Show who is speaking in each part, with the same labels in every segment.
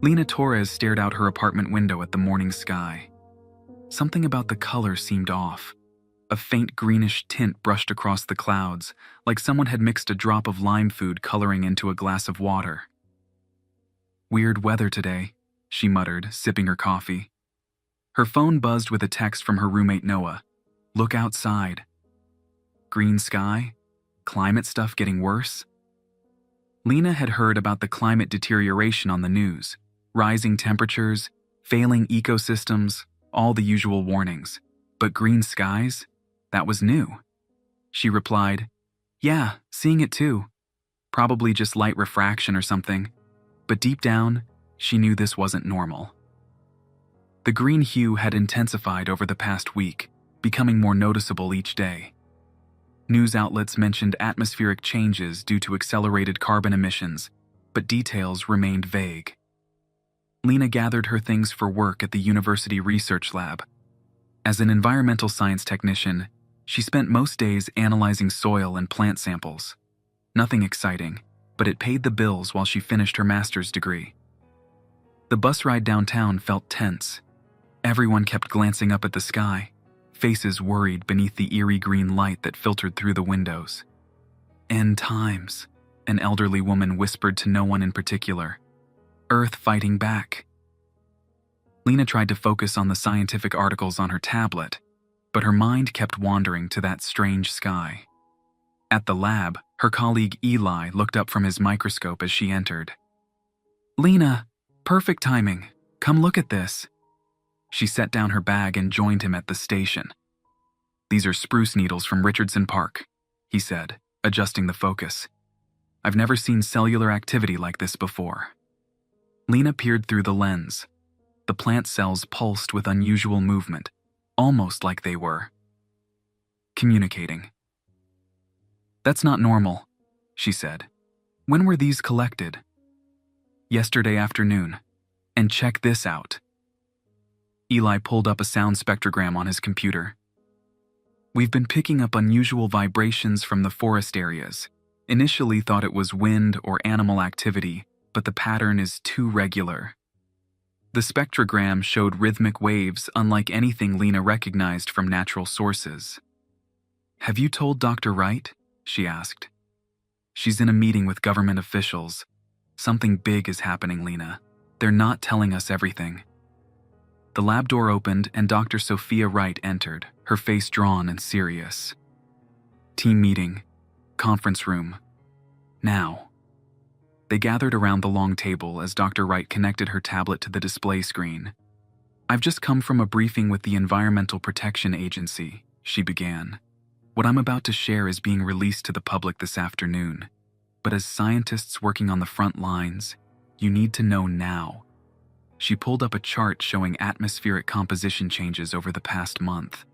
Speaker 1: Lena Torres stared out her apartment window at the morning sky. Something about the color seemed off. A faint greenish tint brushed across the clouds, like someone had mixed a drop of lime food coloring into a glass of water. "Weird weather today," she muttered, sipping her coffee. Her phone buzzed with a text from her roommate Noah. "Look outside." Green sky? Climate stuff getting worse? Lena had heard about the climate deterioration on the news. Rising temperatures, failing ecosystems, all the usual warnings. But green skies? That was new. She replied, "Yeah, seeing it too. Probably just light refraction or something." But deep down, she knew this wasn't normal. The green hue had intensified over the past week, becoming more noticeable each day. News outlets mentioned atmospheric changes due to accelerated carbon emissions, but details remained vague. Lena gathered her things for work at the university research lab. As an environmental science technician, she spent most days analyzing soil and plant samples. Nothing exciting, but it paid the bills while she finished her master's degree. The bus ride downtown felt tense. Everyone kept glancing up at the sky, faces worried beneath the eerie green light that filtered through the windows. "End times," an elderly woman whispered to no one in particular. "Earth fighting back." Lena tried to focus on the scientific articles on her tablet, but her mind kept wandering to that strange sky. At the lab, her colleague Eli looked up from his microscope as she entered. "Lena, perfect timing. Come look at this." She set down her bag and joined him at the station. "These are spruce needles from Richardson Park," he said, adjusting the focus. "I've never seen cellular activity like this before." Lena peered through the lens. The plant cells pulsed with unusual movement, almost like they were communicating. "That's not normal," she said. "When were these collected?" "Yesterday afternoon. And check this out." Eli pulled up a sound spectrogram on his computer. "We've been picking up unusual vibrations from the forest areas. Initially thought it was wind or animal activity, but the pattern is too regular." The spectrogram showed rhythmic waves unlike anything Lena recognized from natural sources. "Have you told Dr. Wright?" she asked. "She's in a meeting with government officials. Something big is happening, Lena. They're not telling us everything." The lab door opened and Dr. Sophia Wright entered, her face drawn and serious. "Team meeting. Conference room. Now." They gathered around the long table as Dr. Wright connected her tablet to the display screen. "I've just come from a briefing with the Environmental Protection Agency," she began. "What I'm about to share is being released to the public this afternoon. But as scientists working on the front lines, you need to know now." She pulled up a chart showing atmospheric composition changes over the past month.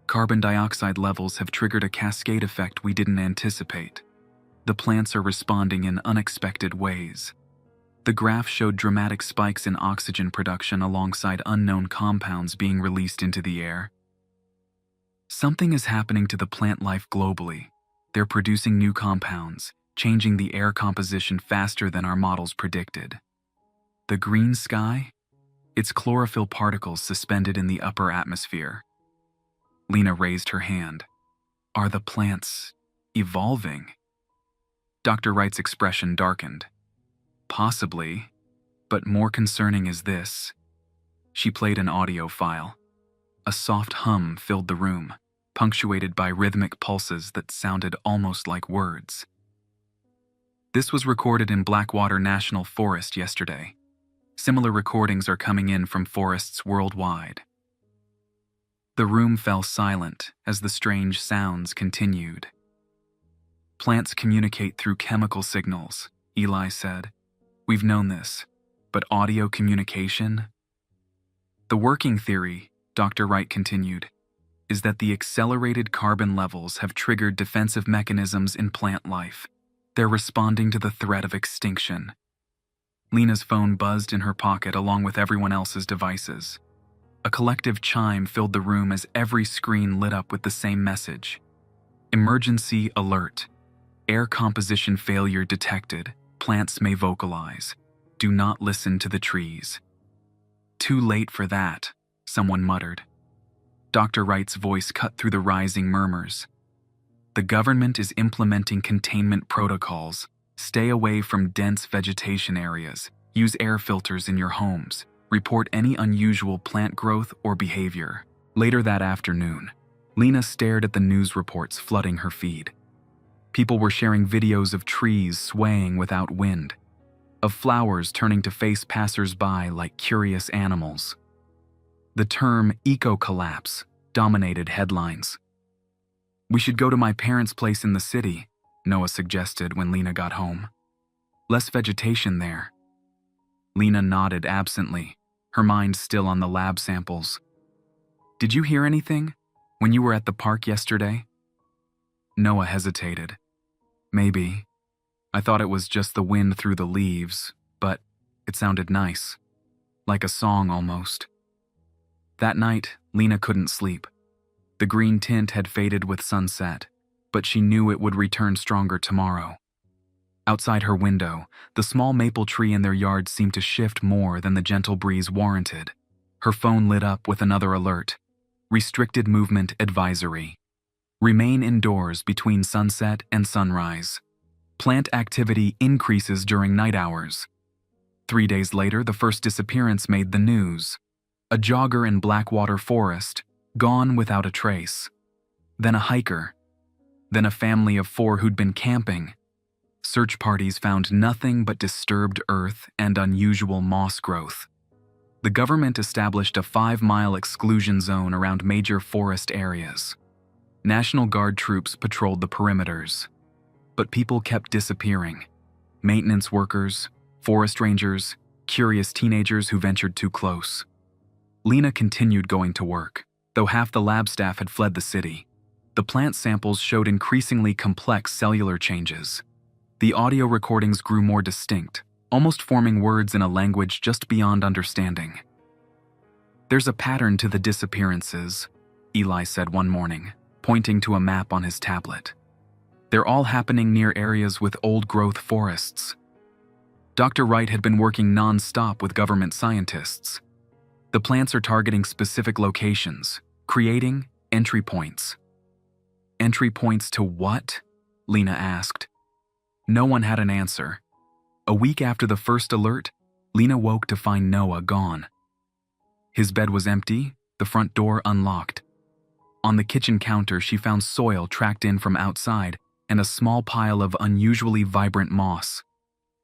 Speaker 1: Carbon dioxide levels have triggered a cascade effect we didn't anticipate. The plants are responding in unexpected ways. The graph showed dramatic spikes in oxygen production alongside unknown compounds being released into the air. "Something is happening to the plant life globally. They're producing new compounds, changing the air composition faster than our models predicted. The green sky? It's chlorophyll particles suspended in the upper atmosphere." Lena raised her hand. "Are the plants evolving?" Dr. Wright's expression darkened. "Possibly, but more concerning is this." She played an audio file. A soft hum filled the room, punctuated by rhythmic pulses that sounded almost like words. "This was recorded in Blackwater National Forest yesterday. Similar recordings are coming in from forests worldwide." The room fell silent as the strange sounds continued. "Plants communicate through chemical signals," Eli said. "We've known this, but audio communication?" "The working theory," Dr. Wright continued, "is that the accelerated carbon levels have triggered defensive mechanisms in plant life. They're responding to the threat of extinction." Lena's phone buzzed in her pocket along with everyone else's devices. A collective chime filled the room as every screen lit up with the same message. "Emergency alert. Air composition failure detected. Plants may vocalize." Do not listen to the trees. Too late for that, someone muttered. Dr. Wright's voice cut through the rising murmurs. The government is implementing containment protocols. Stay away from dense vegetation areas. Use air filters in your homes. Report any unusual plant growth or behavior. Later that afternoon, Lena stared at the news reports flooding her feed. People were sharing videos of trees swaying without wind, of flowers turning to face passers-by like curious animals. The term eco-collapse dominated headlines. "We should go to my parents' place in the city," Noah suggested when Lena got home. "Less vegetation there." Lena nodded absently, her mind still on the lab samples. "Did you hear anything when you were at the park yesterday?" Noah hesitated. "Maybe. I thought it was just the wind through the leaves, but it sounded nice. Like a song almost." That night, Lena couldn't sleep. The green tint had faded with sunset, but she knew it would return stronger tomorrow. Outside her window, the small maple tree in their yard seemed to shift more than the gentle breeze warranted. Her phone lit up with another alert. Restricted movement advisory. Remain indoors between sunset and sunrise. Plant activity increases during night hours. 3 days later, the first disappearance made the news. A jogger in Blackwater Forest, gone without a trace. Then a hiker. Then a family of 4 who'd been camping. Search parties found nothing but disturbed earth and unusual moss growth. The government established a 5-mile exclusion zone around major forest areas. National Guard troops patrolled the perimeters. But people kept disappearing. Maintenance workers, forest rangers, curious teenagers who ventured too close. Lena continued going to work, though half the lab staff had fled the city. The plant samples showed increasingly complex cellular changes. The audio recordings grew more distinct, almost forming words in a language just beyond understanding. "There's a pattern to the disappearances," Eli said one morning, pointing to a map on his tablet. "They're all happening near areas with old-growth forests." Dr. Wright had been working non-stop with government scientists. The plants are targeting specific locations, creating entry points. Entry points to what? Lena asked. No one had an answer. A week after the first alert, Lena woke to find Noah gone. His bed was empty, the front door unlocked. On the kitchen counter, she found soil tracked in from outside and a small pile of unusually vibrant moss.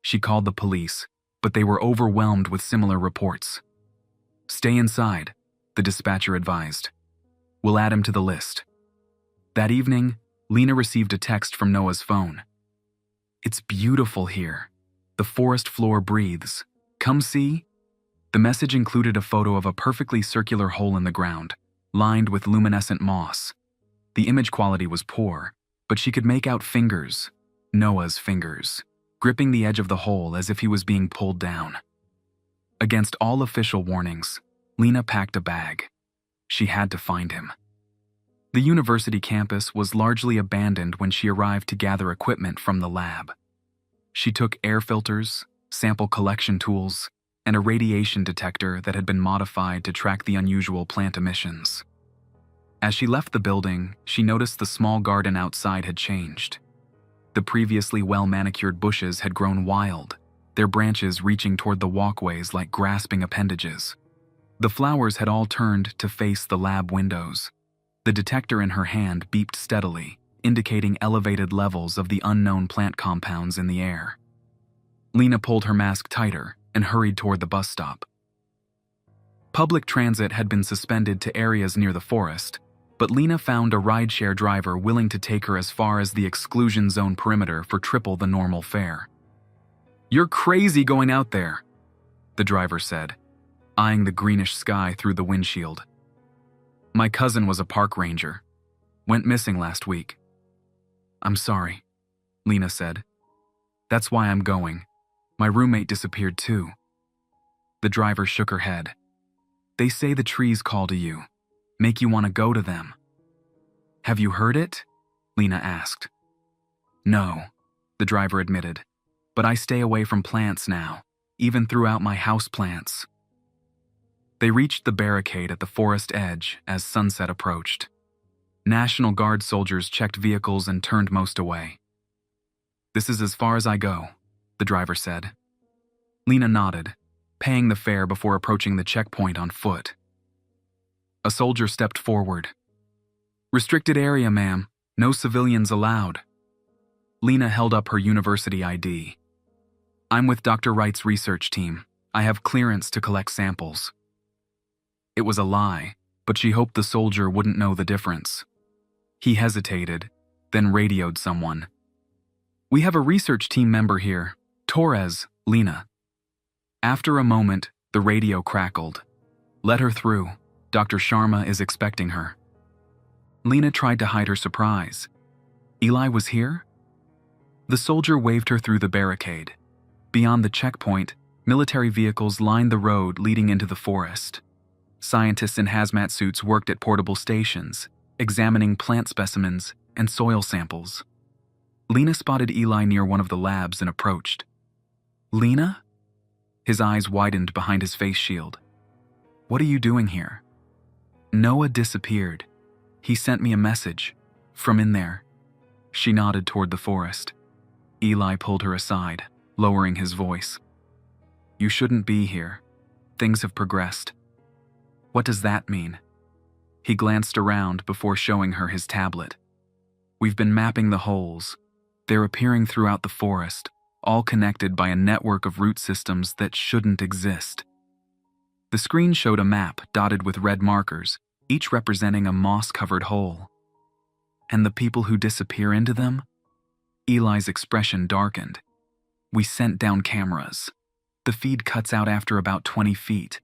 Speaker 1: She called the police, but they were overwhelmed with similar reports. "Stay inside," the dispatcher advised. "We'll add him to the list." That evening, Lena received a text from Noah's phone. "It's beautiful here. The forest floor breathes. Come see?" The message included a photo of a perfectly circular hole in the ground, lined with luminescent moss. The image quality was poor, but she could make out fingers, Noah's fingers, gripping the edge of the hole as if he was being pulled down. Against all official warnings, Lena packed a bag. She had to find him. The university campus was largely abandoned when she arrived to gather equipment from the lab. She took air filters, sample collection tools, and a radiation detector that had been modified to track the unusual plant emissions. As she left the building, she noticed the small garden outside had changed. The previously well-manicured bushes had grown wild, their branches reaching toward the walkways like grasping appendages. The flowers had all turned to face the lab windows. The detector in her hand beeped steadily, indicating elevated levels of the unknown plant compounds in the air. Lena pulled her mask tighter and hurried toward the bus stop. Public transit had been suspended to areas near the forest, but Lena found a rideshare driver willing to take her as far as the exclusion zone perimeter for triple the normal fare. "You're crazy going out there," the driver said, eyeing the greenish sky through the windshield. "My cousin was a park ranger. Went missing last week." "I'm sorry," Lena said. "That's why I'm going. My roommate disappeared too." The driver shook her head. "They say the trees call to you, make you want to go to them." "Have you heard it?" Lena asked. "No," the driver admitted, "but I stay away from plants now, even threw out my houseplants. They reached the barricade at the forest edge as sunset approached. National Guard soldiers checked vehicles and turned most away. "This is as far as I go," the driver said. Lena nodded, paying the fare before approaching the checkpoint on foot. A soldier stepped forward. "Restricted area, ma'am. No civilians allowed." Lena held up her university ID. "I'm with Dr. Wright's research team. I have clearance to collect samples." It was a lie, but she hoped the soldier wouldn't know the difference. He hesitated, then radioed someone. "We have a research team member here. Torres, Lena." After a moment, the radio crackled. "Let her through. Dr. Sharma is expecting her." Lena tried to hide her surprise. Eli was here? The soldier waved her through the barricade. Beyond the checkpoint, military vehicles lined the road leading into the forest. Scientists in hazmat suits worked at portable stations, examining plant specimens and soil samples. Lena spotted Eli near one of the labs and approached. "Lena?" His eyes widened behind his face shield. "What are you doing here?" "Noah disappeared. He sent me a message. From in there." She nodded toward the forest. Eli pulled her aside, lowering his voice. "You shouldn't be here. Things have progressed." "What does that mean?" He glanced around before showing her his tablet. "We've been mapping the holes. They're appearing throughout the forest, all connected by a network of root systems that shouldn't exist." The screen showed a map dotted with red markers, each representing a moss-covered hole. "And the people who disappear into them?" Eli's expression darkened. "We sent down cameras. The feed cuts out after about 20 feet.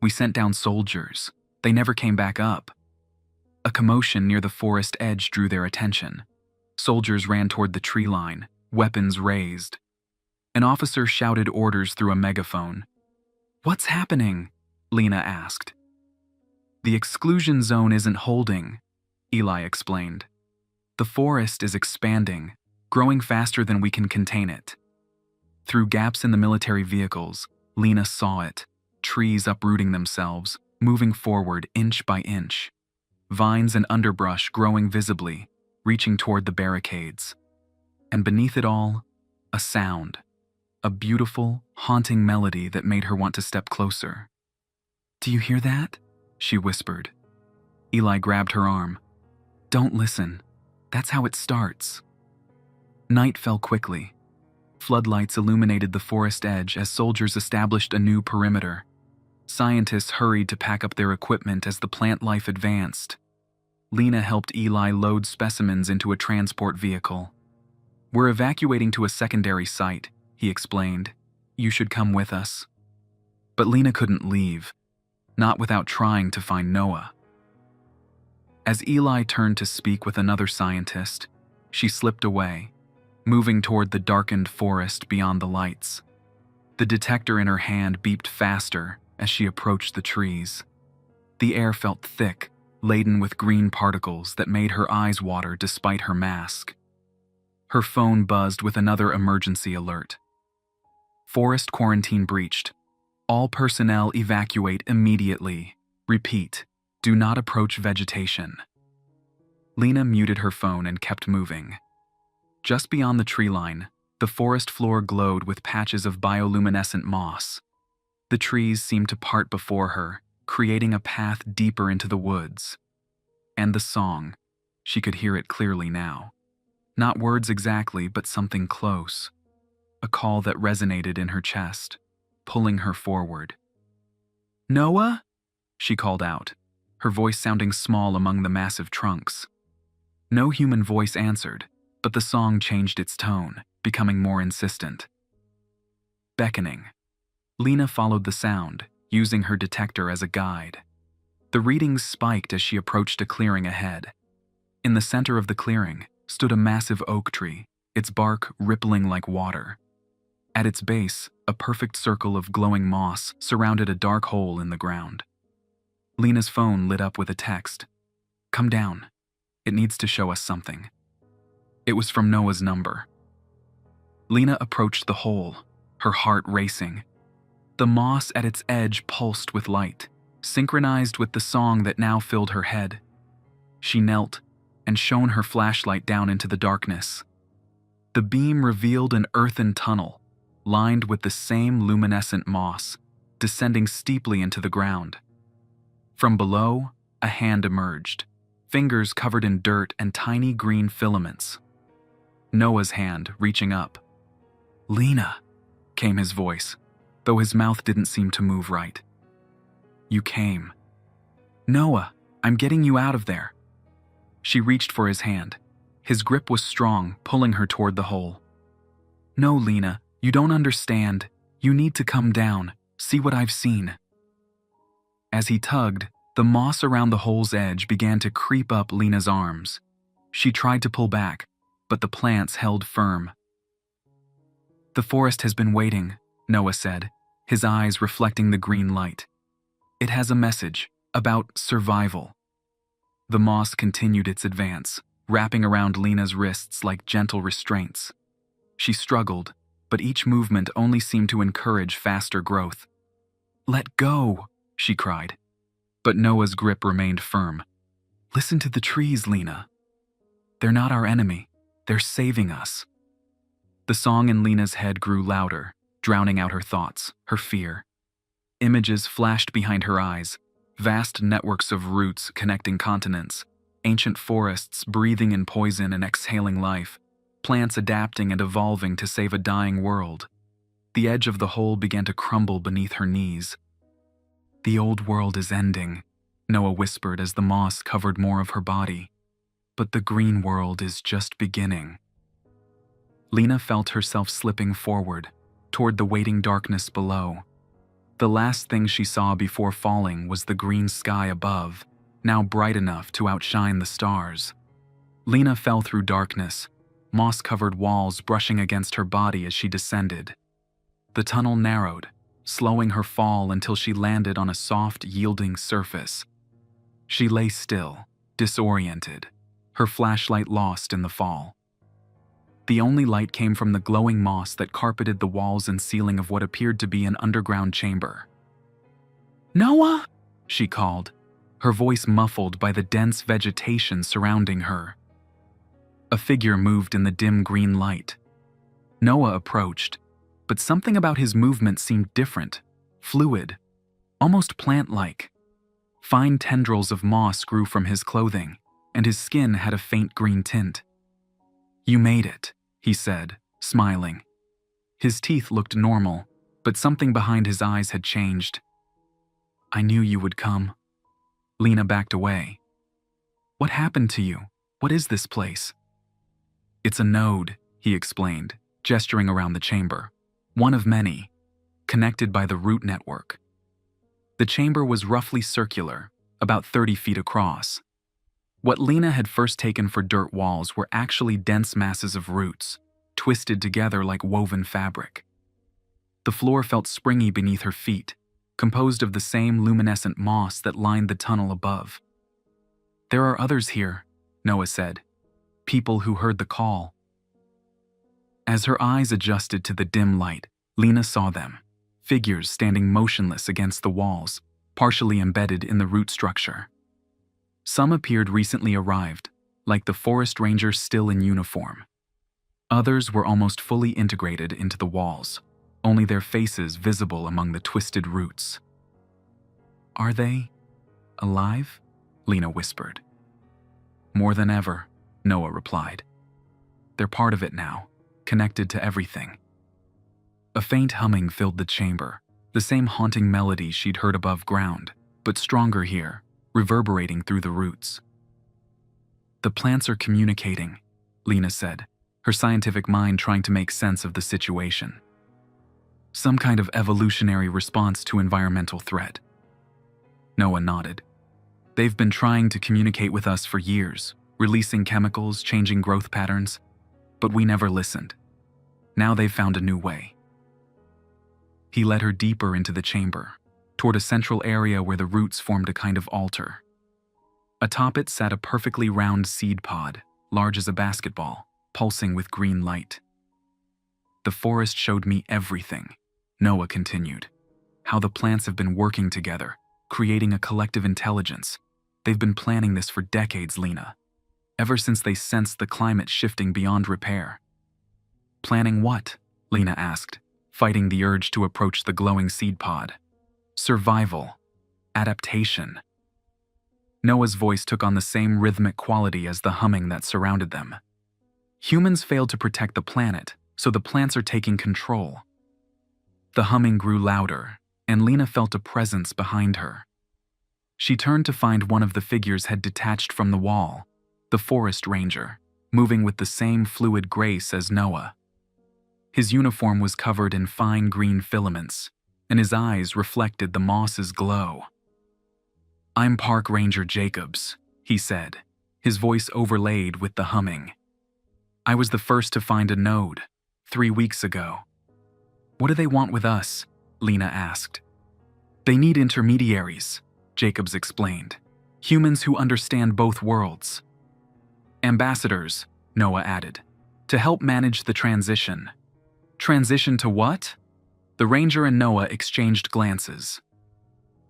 Speaker 1: We sent down soldiers. They never came back up." A commotion near the forest edge drew their attention. Soldiers ran toward the tree line, weapons raised. An officer shouted orders through a megaphone. "What's happening?" Lena asked. "The exclusion zone isn't holding," Eli explained. "The forest is expanding, growing faster than we can contain it." Through gaps in the military vehicles, Lena saw it, trees uprooting themselves, moving forward inch by inch. Vines and underbrush growing visibly, reaching toward the barricades. And beneath it all, a sound. A beautiful, haunting melody that made her want to step closer. "Do you hear that?" she whispered. Eli grabbed her arm. "Don't listen. That's how it starts." Night fell quickly. Floodlights illuminated the forest edge as soldiers established a new perimeter. Scientists hurried to pack up their equipment as the plant life advanced. Lena helped Eli load specimens into a transport vehicle. "We're evacuating to a secondary site," he explained. "You should come with us." But Lena couldn't leave, not without trying to find Noah. As Eli turned to speak with another scientist, she slipped away, moving toward the darkened forest beyond the lights. The detector in her hand beeped faster as she approached the trees. The air felt thick, laden with green particles that made her eyes water despite her mask. Her phone buzzed with another emergency alert. "Forest quarantine breached. All personnel evacuate immediately. Repeat, do not approach vegetation." Lena muted her phone and kept moving. Just beyond the tree line, the forest floor glowed with patches of bioluminescent moss. The trees seemed to part before her, creating a path deeper into the woods. And the song, she could hear it clearly now. Not words exactly, but something close. A call that resonated in her chest, pulling her forward. "Noah?" she called out, her voice sounding small among the massive trunks. No human voice answered, but the song changed its tone, becoming more insistent. Beckoning. Lena followed the sound, using her detector as a guide. The readings spiked as she approached a clearing ahead. In the center of the clearing stood a massive oak tree, its bark rippling like water. At its base, a perfect circle of glowing moss surrounded a dark hole in the ground. Lena's phone lit up with a text. "Come down. It needs to show us something." It was from Noah's number. Lena approached the hole, her heart racing. The moss at its edge pulsed with light, synchronized with the song that now filled her head. She knelt and shone her flashlight down into the darkness. The beam revealed an earthen tunnel, lined with the same luminescent moss, descending steeply into the ground. From below, a hand emerged, fingers covered in dirt and tiny green filaments. Noah's hand reaching up. "Lena," came his voice, though his mouth didn't seem to move right. "You came." "Noah, I'm getting you out of there." She reached for his hand. His grip was strong, pulling her toward the hole. "No, Lena, you don't understand. You need to come down. See what I've seen." As he tugged, the moss around the hole's edge began to creep up Lena's arms. She tried to pull back, but the plants held firm. "The forest has been waiting," Noah said, his eyes reflecting the green light. "It has a message about survival." The moss continued its advance, wrapping around Lena's wrists like gentle restraints. She struggled, but each movement only seemed to encourage faster growth. "Let go," she cried. But Noah's grip remained firm. "Listen to the trees, Lena. They're not our enemy. They're saving us." The song in Lena's head grew louder, drowning out her thoughts, her fear. Images flashed behind her eyes, vast networks of roots connecting continents, ancient forests breathing in poison and exhaling life, plants adapting and evolving to save a dying world. The edge of the hole began to crumble beneath her knees. "The old world is ending," Noah whispered as the moss covered more of her body. "But the green world is just beginning." Lena felt herself slipping forward, toward the waiting darkness below. The last thing she saw before falling was the green sky above, now bright enough to outshine the stars. Lena fell through darkness, moss-covered walls brushing against her body as she descended. The tunnel narrowed, slowing her fall until she landed on a soft, yielding surface. She lay still, disoriented, her flashlight lost in the fall. The only light came from the glowing moss that carpeted the walls and ceiling of what appeared to be an underground chamber. "Noah!" she called, her voice muffled by the dense vegetation surrounding her. A figure moved in the dim green light. Noah approached, but something about his movement seemed different, fluid, almost plant-like. Fine tendrils of moss grew from his clothing, and his skin had a faint green tint. "You made it," he said, smiling. His teeth looked normal, but something behind his eyes had changed. "I knew you would come." Lena backed away. "What happened to you? What is this place?" "It's a node," he explained, gesturing around the chamber. "One of many, connected by the root network." The chamber was roughly circular, about 30 feet across. What Lena had first taken for dirt walls were actually dense masses of roots, twisted together like woven fabric. The floor felt springy beneath her feet, composed of the same luminescent moss that lined the tunnel above. "There are others here," Noah said. "People who heard the call." As her eyes adjusted to the dim light, Lena saw them, figures standing motionless against the walls, partially embedded in the root structure. Some appeared recently arrived, like the forest rangers still in uniform. Others were almost fully integrated into the walls, only their faces visible among the twisted roots. "Are they alive?" Lena whispered. "More than ever," Noah replied. "They're part of it now, connected to everything." A faint humming filled the chamber, the same haunting melody she'd heard above ground, but stronger here, reverberating through the roots. "The plants are communicating," Lena said, her scientific mind trying to make sense of the situation. "Some kind of evolutionary response to environmental threat." Noah nodded. "They've been trying to communicate with us for years, releasing chemicals, changing growth patterns, but we never listened. Now they've found a new way." He led her deeper into the chamber, toward a central area where the roots formed a kind of altar. Atop it sat a perfectly round seed pod, large as a basketball, pulsing with green light. "The forest showed me everything," Noah continued. how the plants have been working together, creating a collective intelligence. They've been planning this for decades, Lena. Ever since they sensed the climate shifting beyond repair. Planning what? Lena asked, fighting the urge to approach the glowing seed pod. Survival. Adaptation. Noah's voice took on the same rhythmic quality as the humming that surrounded them. Humans failed to protect the planet, so the plants are taking control. The humming grew louder, and Lena felt a presence behind her. She turned to find one of the figures had detached from the wall, the forest ranger, moving with the same fluid grace as Noah. His uniform was covered in fine green filaments, and his eyes reflected the moss's glow. "I'm Park Ranger Jacobs," he said, his voice overlaid with the humming. "I was the first to find a node, 3 weeks ago." "What do they want with us?" Lena asked. "They need intermediaries," Jacobs explained. "Humans who understand both worlds." "Ambassadors," Noah added, "to help manage the transition." "Transition to what?" The ranger and Noah exchanged glances.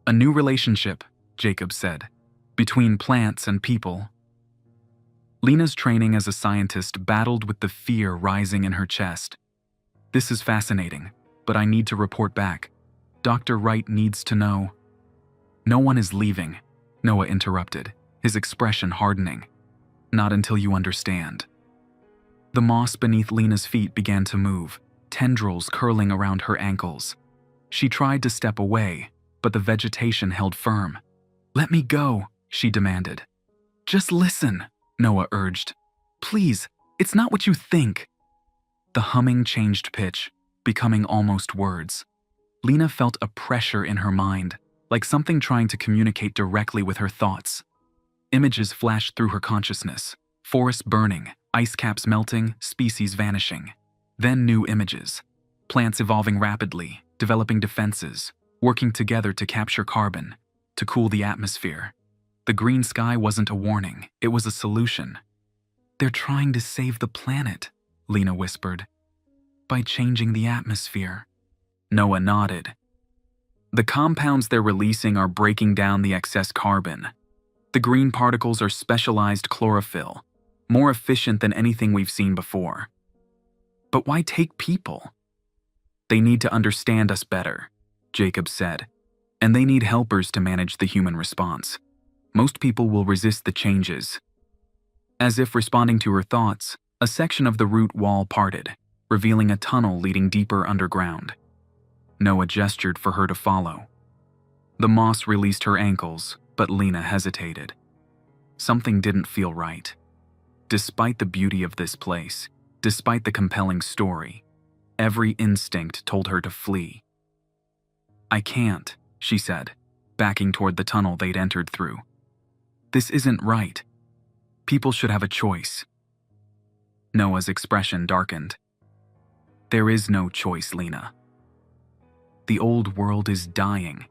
Speaker 1: "A new relationship," Jacobs said, "between plants and people." Lena's training as a scientist battled with the fear rising in her chest. "This is fascinating, but I need to report back. Dr. Wright needs to know." "No one is leaving," Noah interrupted, his expression hardening. "Not until you understand." The moss beneath Lena's feet began to move, tendrils curling around her ankles. She tried to step away, but the vegetation held firm. "Let me go," she demanded. "Just listen," Noah urged. "Please, it's not what you think." The humming changed pitch, becoming almost words. Lena felt a pressure in her mind, like something trying to communicate directly with her thoughts. Images flashed through her consciousness: forests burning, ice caps melting, species vanishing. Then new images: plants evolving rapidly, developing defenses, working together to capture carbon, to cool the atmosphere. The green sky wasn't a warning, it was a solution. "They're trying to save the planet," Lena whispered. "By changing the atmosphere." Noah nodded. "The compounds they're releasing are breaking down the excess carbon. The green particles are specialized chlorophyll, more efficient than anything we've seen before." "But why take people?" "They need to understand us better," Jacob said, "and they need helpers to manage the human response. Most people will resist the changes." As if responding to her thoughts, a section of the root wall parted, revealing a tunnel leading deeper underground. Noah gestured for her to follow. The moss released her ankles, but Lena hesitated. Something didn't feel right. Despite the beauty of this place, despite the compelling story, every instinct told her to flee. "I can't," she said, backing toward the tunnel they'd entered through. "This isn't right. People should have a choice." Noah's expression darkened. "There is no choice, Lena. The old world is dying.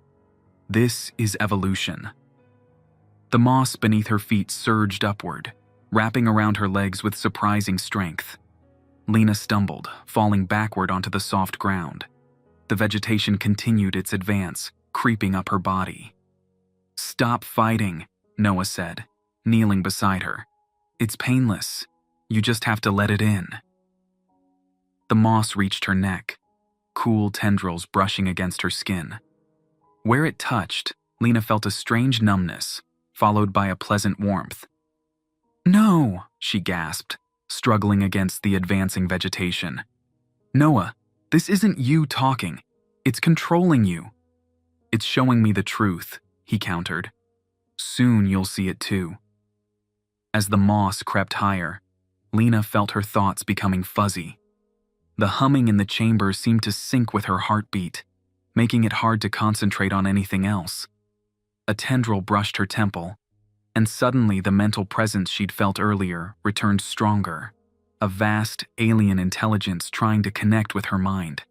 Speaker 1: This is evolution." The moss beneath her feet surged upward, wrapping around her legs with surprising strength. Lena stumbled, falling backward onto the soft ground. The vegetation continued its advance, creeping up her body. "Stop fighting," Noah said, kneeling beside her. "It's painless. You just have to let it in." The moss reached her neck, cool tendrils brushing against her skin. Where it touched, Lena felt a strange numbness, followed by a pleasant warmth. "No," she gasped, struggling against the advancing vegetation. "Noah, this isn't you talking. It's controlling you." "It's showing me the truth," he countered. "Soon you'll see it too." As the moss crept higher, Lena felt her thoughts becoming fuzzy. The humming in the chamber seemed to sync with her heartbeat, making it hard to concentrate on anything else. A tendril brushed her temple, and suddenly the mental presence she'd felt earlier returned stronger, a vast, alien intelligence trying to connect with her mind.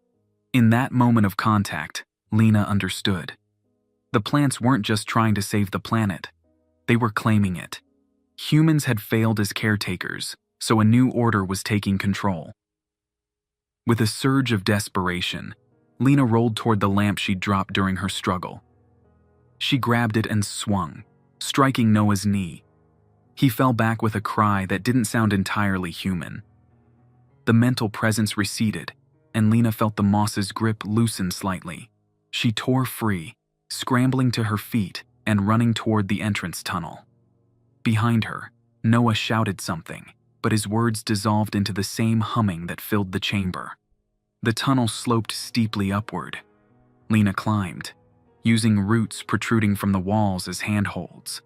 Speaker 1: In that moment of contact, Lena understood. The plants weren't just trying to save the planet. They were claiming it. Humans had failed as caretakers, so a new order was taking control. With a surge of desperation, Lena rolled toward the lamp she'd dropped during her struggle. She grabbed it and swung, striking Noah's knee. He fell back with a cry that didn't sound entirely human. The mental presence receded, and Lena felt the moss's grip loosen slightly. She tore free, scrambling to her feet and running toward the entrance tunnel. Behind her, Noah shouted something, but his words dissolved into the same humming that filled the chamber. The tunnel sloped steeply upward. Lena climbed, using roots protruding from the walls as handholds.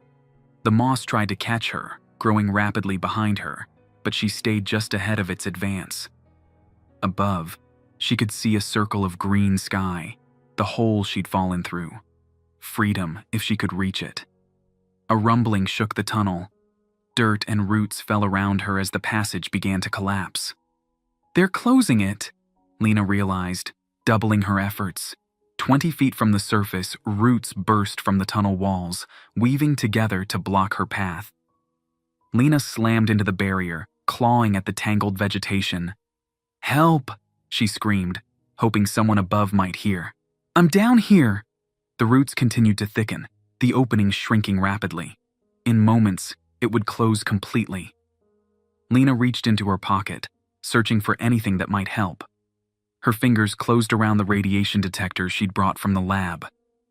Speaker 1: The moss tried to catch her, growing rapidly behind her, but she stayed just ahead of its advance. Above, she could see a circle of green sky, the hole she'd fallen through. Freedom, if she could reach it. A rumbling shook the tunnel. Dirt and roots fell around her as the passage began to collapse. "They're closing it," Lena realized, doubling her efforts. 20 feet from the surface, roots burst from the tunnel walls, weaving together to block her path. Lena slammed into the barrier, clawing at the tangled vegetation. "Help!" she screamed, hoping someone above might hear. "I'm down here!" The roots continued to thicken, the opening shrinking rapidly. In moments, it would close completely. Lena reached into her pocket, searching for anything that might help. Her fingers closed around the radiation detector she'd brought from the lab,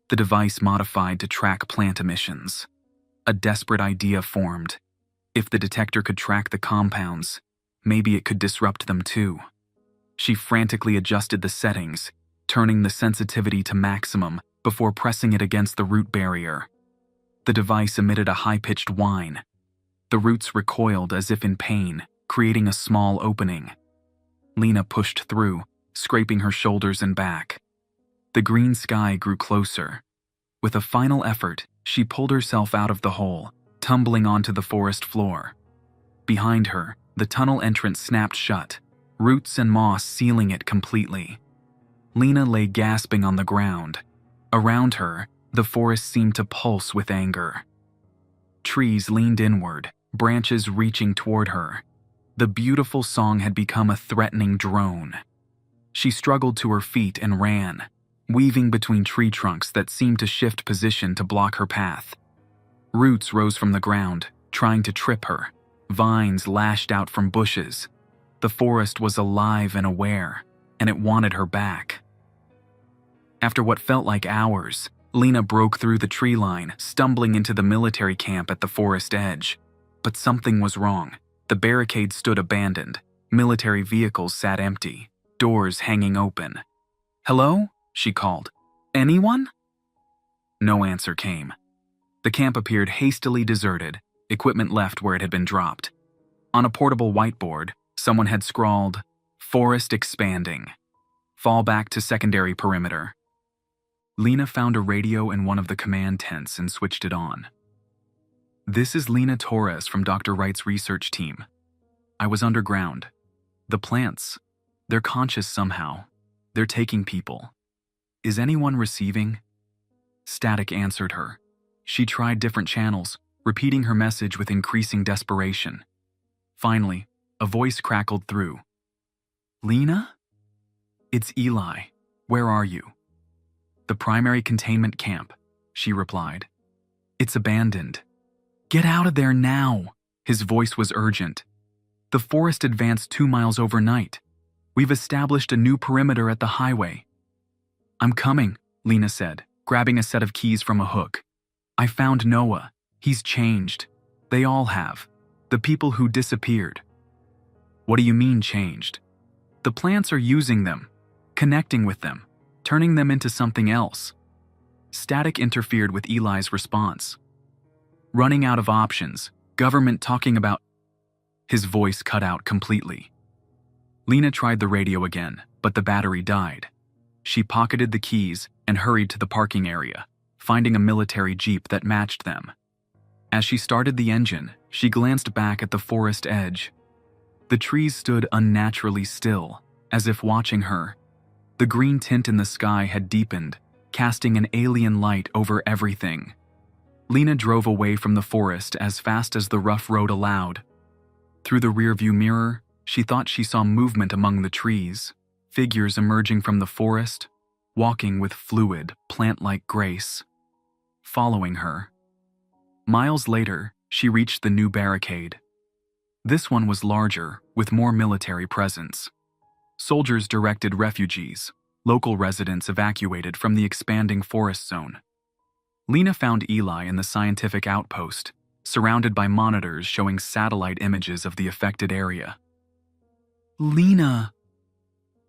Speaker 1: the device modified to track plant emissions. A desperate idea formed. If the detector could track the compounds, maybe it could disrupt them too. She frantically adjusted the settings, turning the sensitivity to maximum before pressing it against the root barrier. The device emitted a high-pitched whine. The roots recoiled as if in pain, creating a small opening. Lena pushed through, scraping her shoulders and back. The green sky grew closer. With a final effort, she pulled herself out of the hole, tumbling onto the forest floor. Behind her, the tunnel entrance snapped shut, roots and moss sealing it completely. Lena lay gasping on the ground. Around her, the forest seemed to pulse with anger. Trees leaned inward, branches reaching toward her. The beautiful song had become a threatening drone. She struggled to her feet and ran, weaving between tree trunks that seemed to shift position to block her path. Roots rose from the ground, trying to trip her. Vines lashed out from bushes. The forest was alive and aware, and it wanted her back. After what felt like hours, Lena broke through the tree line, stumbling into the military camp at the forest edge. But something was wrong. The barricade stood abandoned. Military vehicles sat empty, doors hanging open. "Hello?" she called. "Anyone?" No answer came. The camp appeared hastily deserted, equipment left where it had been dropped. On a portable whiteboard, someone had scrawled, "Forest expanding. Fall back to secondary perimeter." Lena found a radio in one of the command tents and switched it on. "This is Lena Torres from Dr. Wright's research team. I was underground. The plants, they're conscious somehow. They're taking people. Is anyone receiving?" Static answered her. She tried different channels, repeating her message with increasing desperation. Finally, a voice crackled through. "Lena? It's Eli. Where are you?" "The primary containment camp," she replied. "It's abandoned. Get out of there now." His voice was urgent. "The forest advanced 2 miles overnight. We've established a new perimeter at the highway." "I'm coming," Lena said, grabbing a set of keys from a hook. "I found Noah. He's changed. They all have. The people who disappeared." "What do you mean changed?" "The plants are using them, connecting with them, turning them into something else." Static interfered with Eli's response. "Running out of options. Government talking about—" His voice cut out completely. Lena tried the radio again, but the battery died. She pocketed the keys and hurried to the parking area, finding a military jeep that matched them. As she started the engine, she glanced back at the forest edge. The trees stood unnaturally still, as if watching her. The green tint in the sky had deepened, casting an alien light over everything. Lena drove away from the forest as fast as the rough road allowed. Through the rearview mirror, she thought she saw movement among the trees, figures emerging from the forest, walking with fluid, plant-like grace. Following her. Miles later, she reached the new barricade. This one was larger, with more military presence. Soldiers directed refugees, local residents evacuated from the expanding forest zone. Lena found Eli in the scientific outpost, surrounded by monitors showing satellite images of the affected area. "Lena!"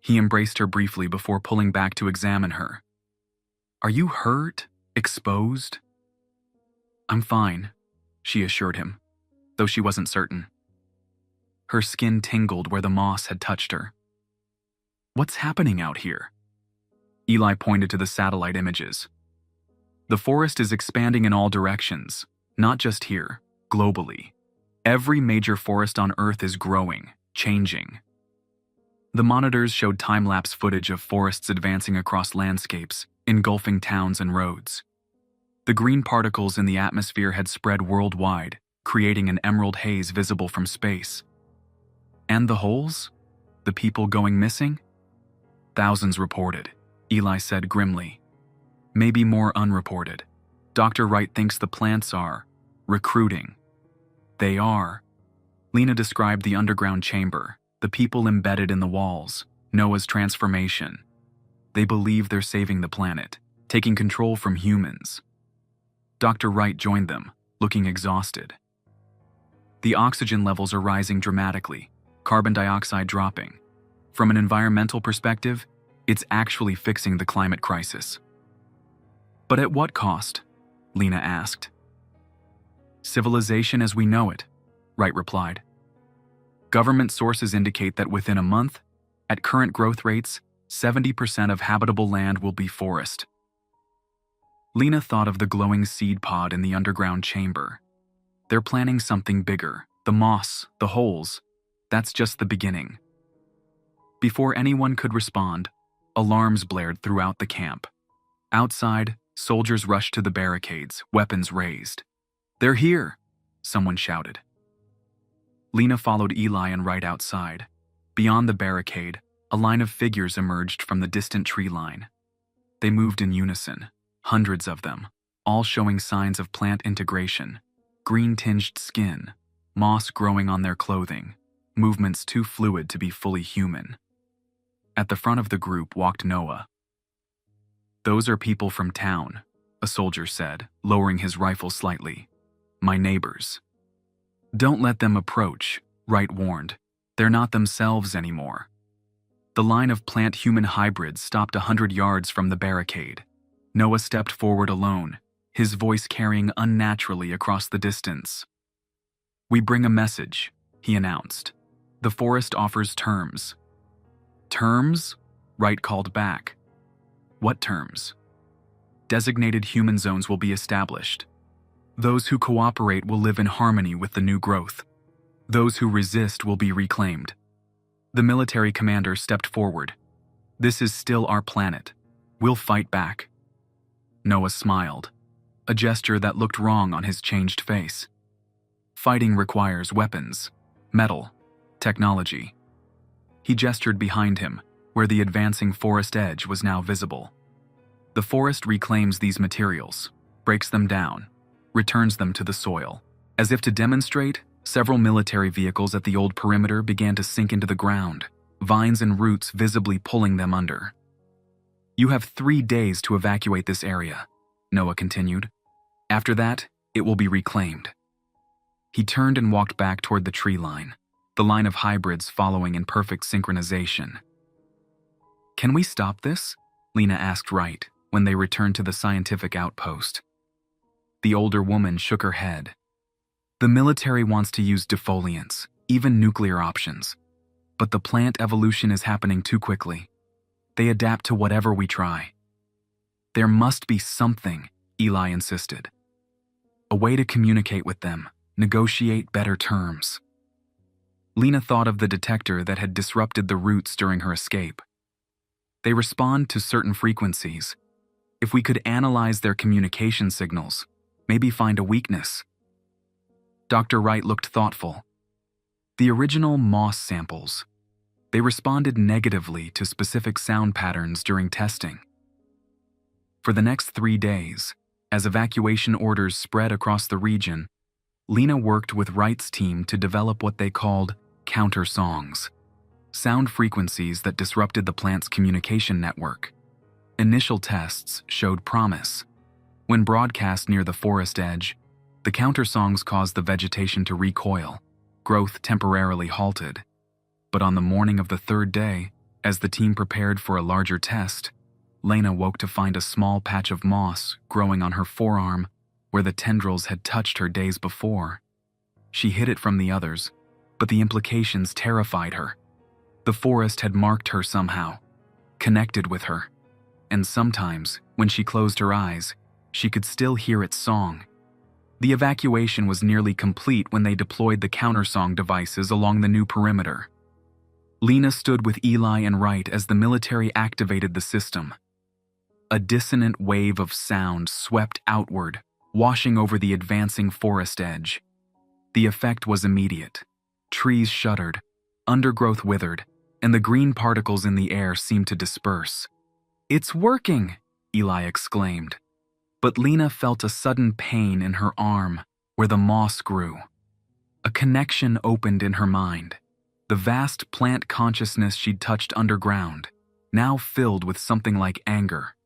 Speaker 1: He embraced her briefly before pulling back to examine her. "Are you hurt? Exposed?" "I'm fine," she assured him, though she wasn't certain. Her skin tingled where the moss had touched her. "What's happening out here?" Eli pointed to the satellite images. "The forest is expanding in all directions, not just here, globally. Every major forest on Earth is growing, changing." The monitors showed time-lapse footage of forests advancing across landscapes, engulfing towns and roads. The green particles in the atmosphere had spread worldwide, creating an emerald haze visible from space. "And the holes? The people going missing?" "Thousands reported," Eli said grimly. "Maybe more unreported. Dr. Wright thinks the plants are recruiting." "They are." Lena described the underground chamber, the people embedded in the walls, Noah's transformation. "They believe they're saving the planet, taking control from humans." Dr. Wright joined them, looking exhausted. "The oxygen levels are rising dramatically, carbon dioxide dropping. From an environmental perspective, it's actually fixing the climate crisis." "But at what cost?" Lena asked. "Civilization as we know it," Wright replied. "Government sources indicate that within a month, at current growth rates, 70% of habitable land will be forest." Lena thought of the glowing seed pod in the underground chamber. They're planning something bigger. The moss, the holes. That's just the beginning. Before anyone could respond, alarms blared throughout the camp. Outside, soldiers rushed to the barricades, weapons raised. "They're here!" someone shouted. Lena followed Eli and Wright outside. Beyond the barricade, a line of figures emerged from the distant tree line. They moved in unison, hundreds of them, all showing signs of plant integration. Green-tinged skin, moss growing on their clothing, movements too fluid to be fully human. At the front of the group walked Noah. "Those are people from town," a soldier said, lowering his rifle slightly. "My neighbors." "Don't let them approach," Wright warned. "They're not themselves anymore." The line of plant-human hybrids stopped 100 yards from the barricade. Noah stepped forward alone, his voice carrying unnaturally across the distance. "We bring a message," he announced. "The forest offers terms." "Terms?" Wright called back. "What terms?" "Designated human zones will be established. Those who cooperate will live in harmony with the new growth. Those who resist will be reclaimed." The military commander stepped forward. "This is still our planet. We'll fight back." Noah smiled, a gesture that looked wrong on his changed face. "Fighting requires weapons, metal, technology." He gestured behind him, where the advancing forest edge was now visible. "The forest reclaims these materials, breaks them down, returns them to the soil." As if to demonstrate, several military vehicles at the old perimeter began to sink into the ground, vines and roots visibly pulling them under. "You have 3 days to evacuate this area," Noah continued. "After that, it will be reclaimed." He turned and walked back toward the tree line, the line of hybrids following in perfect synchronization. "Can we stop this?" Lena asked Wright when they returned to the scientific outpost. The older woman shook her head. "The military wants to use defoliants, even nuclear options. But the plant evolution is happening too quickly. They adapt to whatever we try." "There must be something," Eli insisted. "A way to communicate with them, negotiate better terms." Lena thought of the detector that had disrupted the roots during her escape. "They respond to certain frequencies. If we could analyze their communication signals, maybe find a weakness." Dr. Wright looked thoughtful. "The original moss samples. They responded negatively to specific sound patterns during testing. For the next 3 days, as evacuation orders spread across the region, Lena worked with Wright's team to develop what they called counter songs, sound frequencies that disrupted the plant's communication network. Initial tests showed promise. When broadcast near the forest edge, the counter songs caused the vegetation to recoil. Growth temporarily halted. But on the morning of the 3rd day, as the team prepared for a larger test, Lena woke to find a small patch of moss growing on her forearm where the tendrils had touched her days before. She hid it from the others, but the implications terrified her. The forest had marked her somehow, connected with her, and sometimes, when she closed her eyes, she could still hear its song. The evacuation was nearly complete when they deployed the countersong devices along the new perimeter. Lena stood with Eli and Wright as the military activated the system. A dissonant wave of sound swept outward, washing over the advancing forest edge. The effect was immediate. Trees shuddered, undergrowth withered, and the green particles in the air seemed to disperse. "It's working!" Eli exclaimed. But Lena felt a sudden pain in her arm where the moss grew. A connection opened in her mind. The vast plant consciousness she'd touched underground, now filled with something like anger.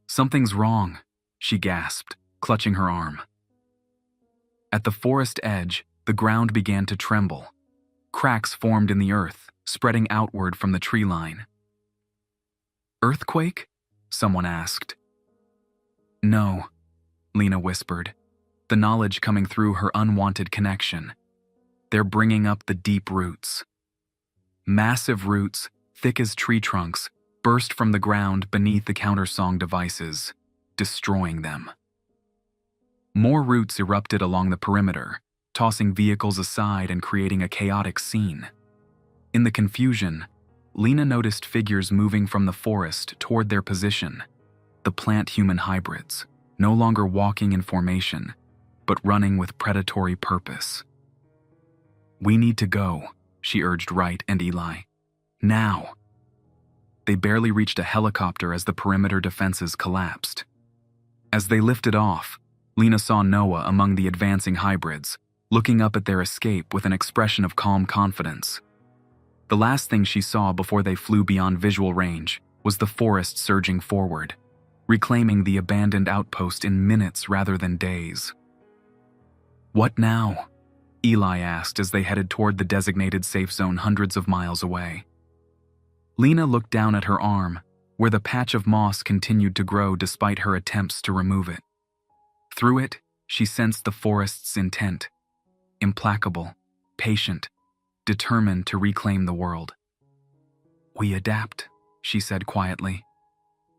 Speaker 1: "Something's wrong," she gasped, clutching her arm. At the forest edge, the ground began to tremble. Cracks formed in the earth, spreading outward from the tree line. "Earthquake?" someone asked. "No," Lena whispered, the knowledge coming through her unwanted connection. "They're bringing up the deep roots." Massive roots, thick as tree trunks, burst from the ground beneath the countersong devices, destroying them. More roots erupted along the perimeter, tossing vehicles aside and creating a chaotic scene. In the confusion, Lena noticed figures moving from the forest toward their position. The plant-human hybrids, no longer walking in formation, but running with predatory purpose. "We need to go," she urged Wright and Eli. "Now." They barely reached a helicopter as the perimeter defenses collapsed. As they lifted off, Lena saw Noah among the advancing hybrids, looking up at their escape with an expression of calm confidence. The last thing she saw before they flew beyond visual range was the forest surging forward, reclaiming the abandoned outpost in minutes rather than days. "What now?" Eli asked as they headed toward the designated safe zone hundreds of miles away. Lena looked down at her arm, where the patch of moss continued to grow despite her attempts to remove it. Through it, she sensed the forest's intent. Implacable, patient, determined to reclaim the world. "We adapt," she said quietly,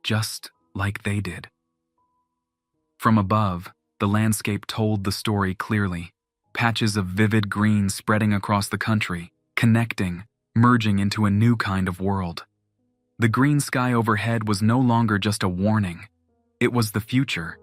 Speaker 1: "just like they did." From above, the landscape told the story clearly. Patches of vivid green spreading across the country, connecting, merging into a new kind of world. The green sky overhead was no longer just a warning. It was the future,